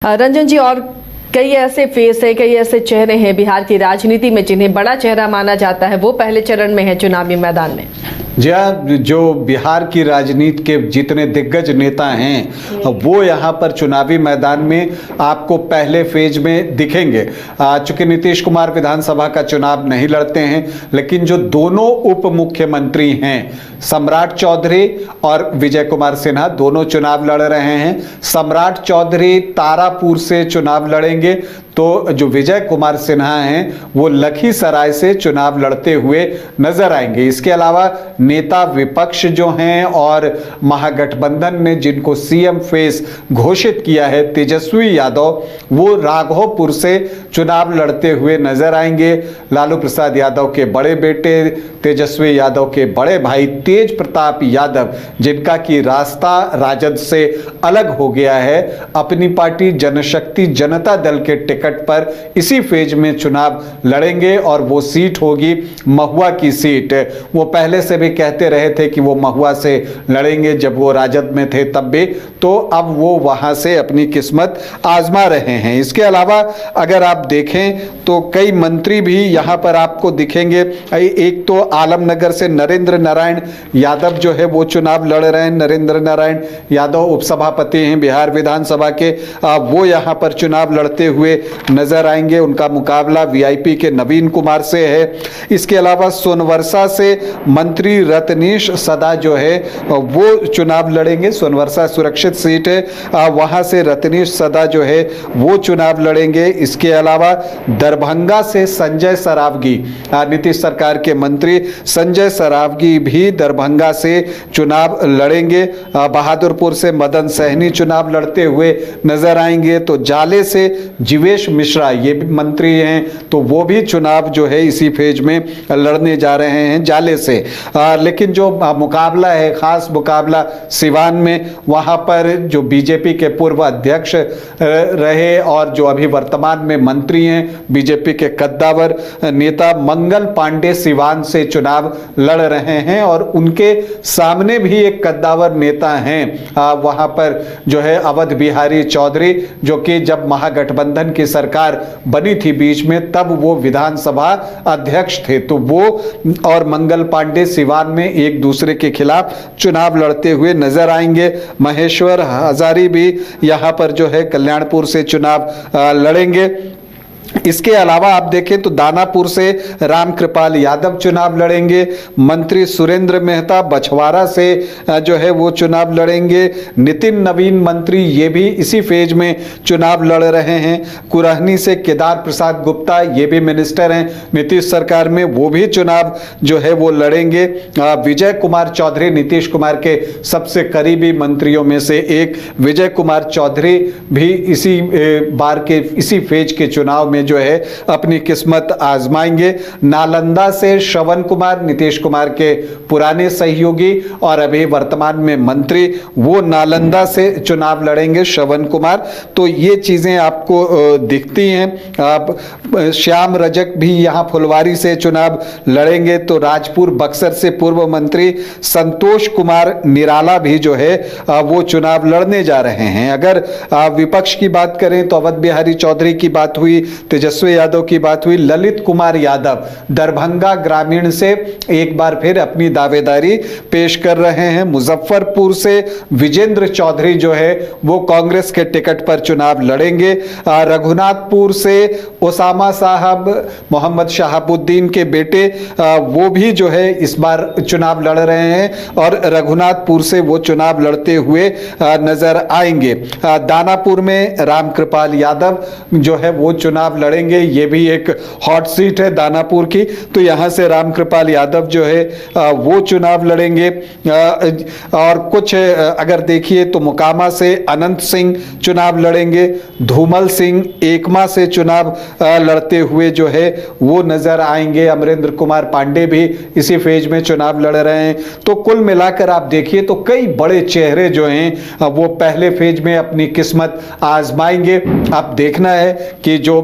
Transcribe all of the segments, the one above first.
रंजन जी, और कई ऐसे फेस है, कई ऐसे चेहरे हैं बिहार की राजनीति में जिन्हें बड़ा चेहरा माना जाता है, वो पहले चरण में है चुनावी मैदान में। जी हाँ, जो बिहार की राजनीति के जितने दिग्गज नेता हैं वो यहाँ पर चुनावी मैदान में आपको पहले फेज में दिखेंगे। चूंकि नीतीश कुमार विधानसभा का चुनाव नहीं लड़ते हैं, लेकिन जो दोनों उप मुख्यमंत्री हैं सम्राट चौधरी और विजय कुमार सिन्हा, दोनों चुनाव लड़ रहे हैं। सम्राट चौधरी तारापुर से चुनाव लड़ेंगे, तो जो विजय कुमार सिन्हा हैं वो लखीसराय से चुनाव लड़ते हुए नजर आएंगे। इसके अलावा नेता विपक्ष जो हैं और महागठबंधन ने जिनको सीएम फेस घोषित किया है तेजस्वी यादव, वो राघोपुर से चुनाव लड़ते हुए नजर आएंगे। लालू प्रसाद यादव के बड़े बेटे तेजस्वी यादव के बड़े भाई तेज प्रताप यादव, जिनका कि रास्ता राजद से अलग हो गया है, अपनी पार्टी जनशक्ति जनता दल के टिकट पर इसी फेज में चुनाव लड़ेंगे और वो सीट होगी महुआ की सीट। वो पहले से भी कहते रहे थे कि वो महुआ से लड़ेंगे जब वो राजद में थे तब भी, तो अब वो वहां से अपनी किस्मत आजमा रहे हैं। इसके अलावा अगर आप देखें तो कई मंत्री भी यहां पर आपको दिखेंगे। एक तो आलमनगर से नरेंद्र नारायण यादव जो है वो चुनाव लड़ रहे हैं। नरेंद्र नारायण यादव उपसभापति हैं बिहार विधानसभा के, वो यहां पर चुनाव लड़ते हुए नजर आएंगे। उनका मुकाबला वीआईपी के नवीन कुमार से है। इसके अलावा सोनवर्षा से मंत्री रत्नेश सदा जो है वो चुनाव लड़ेंगे। सोनवर्षा सुरक्षित सीट है, वहां से रत्नेश सदा जो है वो चुनाव लड़ेंगे। इसके अलावा दरभंगा से संजय सरावगी, नीतीश सरकार के मंत्री संजय सरावगी भी दरभंगा से चुनाव लड़ेंगे। बहादुरपुर से मदन सहनी चुनाव लड़ते हुए नजर आएंगे। तो जाले से जीवेश मिश्रा, ये भी मंत्री हैं, तो वो भी चुनाव जो है इसी फेज में लड़ने जा रहे हैं जाले से। लेकिन जो मुकाबला है, खास मुकाबला सिवान में, वहां पर जो बीजेपी के पूर्व अध्यक्ष रहे और जो अभी वर्तमान में मंत्री हैं बीजेपी के कद्दावर नेता मंगल पांडे सिवान से चुनाव लड़ रहे हैं। और उनके सामने भी एक कद्दावर नेता हैं वहां पर जो है अवध बिहारी चौधरी, जो कि जब महागठबंधन की सरकार बनी थी बीच में तब वो विधानसभा अध्यक्ष थे। तो वो और मंगल पांडे सिवान में एक दूसरे के खिलाफ चुनाव लड़ते हुए नजर आएंगे। महेश्वर हजारी भी यहां पर जो है कल्याणपुर से चुनाव लड़ेंगे। इसके अलावा आप देखें तो दानापुर से रामकृपाल यादव चुनाव लड़ेंगे। मंत्री सुरेंद्र मेहता बछवाड़ा से जो है वो चुनाव लड़ेंगे। नितिन नवीन मंत्री ये भी इसी फेज में चुनाव लड़ रहे हैं। कुरहनी से केदार प्रसाद गुप्ता, ये भी मिनिस्टर हैं नीतीश सरकार में, वो भी चुनाव जो है वो लड़ेंगे। विजय कुमार चौधरी, नीतीश कुमार के सबसे करीबी मंत्रियों में से एक विजय कुमार चौधरी भी इसी बार के इसी फेज के चुनाव में जो है अपनी किस्मत आजमाएंगे। नालंदा से श्रवण कुमार, नीतीश कुमार के पुराने सहयोगी और अभी वर्तमान में मंत्री, वो नालंदा से चुनाव लड़ेंगे श्रवण कुमार। तो ये चीजें आपको दिखती हैं। आप श्याम रजक भी यहां फुलवारी से चुनाव लड़ेंगे। तो राजपुर बक्सर से पूर्व मंत्री संतोष कुमार निराला भी जो है वो चुनाव लड़ने जा रहे हैं। अगर विपक्ष की बात करें तो अवध बिहारी चौधरी की बात हुई, तेजस्वी यादव की बात हुई। ललित कुमार यादव दरभंगा ग्रामीण से एक बार फिर अपनी दावेदारी पेश कर रहे हैं। मुजफ्फरपुर से विजेंद्र चौधरी जो है वो कांग्रेस के टिकट पर चुनाव लड़ेंगे। रघुनाथपुर से ओसामा साहब, मोहम्मद शहाबुद्दीन के बेटे, वो भी जो है इस बार चुनाव लड़ रहे हैं और रघुनाथपुर से वो चुनाव लड़ते हुए नजर आएंगे। दानापुर में रामकृपाल यादव जो है वो चुनाव लड़ेंगे। ये भी एक हॉट सीट है दानापुर की, तो यहां से रामकृपाल यादव जो है वो चुनाव लड़ेंगे। और कुछ अगर देखिए तो मोकामा से अनंत सिंह चुनाव लड़ेंगे। धूमल सिंह एकमा से चुनाव लड़ते हुए जो है वो नजर आएंगे। अमरेंद्र कुमार पांडे भी इसी फेज में चुनाव लड़ रहे हैं। तो कुल मिलाकर आप देखिए तो कई बड़े चेहरे जो हैं वो पहले फेज में अपनी किस्मत आजमाएंगे। अब देखना है कि जो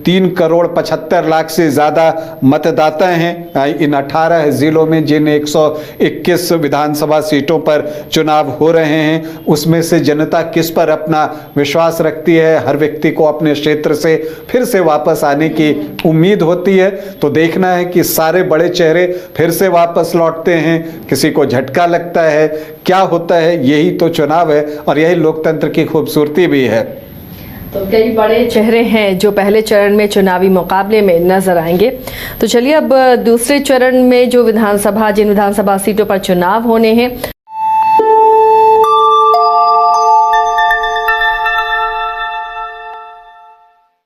3,75,00,000 से ज़्यादा मतदाता हैं इन 18 जिलों में, जिन 121 विधानसभा सीटों पर चुनाव हो रहे हैं। उसमें से जनता किस पर अपना विश्वास रखती है, हर व्यक्ति को अपने क्षेत्र से फिर से वापस आने की उम्मीद होती है। तो देखना है कि सारे बड़े चेहरे फिर से वापस लौटते हैं, किसी को झटका लगता है, क्या होता है। यही तो चुनाव है और यही लोकतंत्र की खूबसूरती भी है। तो कई बड़े चेहरे हैं जो पहले चरण में चुनावी मुकाबले में नजर आएंगे। तो चलिए अब दूसरे चरण में जिन विधानसभा सीटों पर चुनाव होने हैं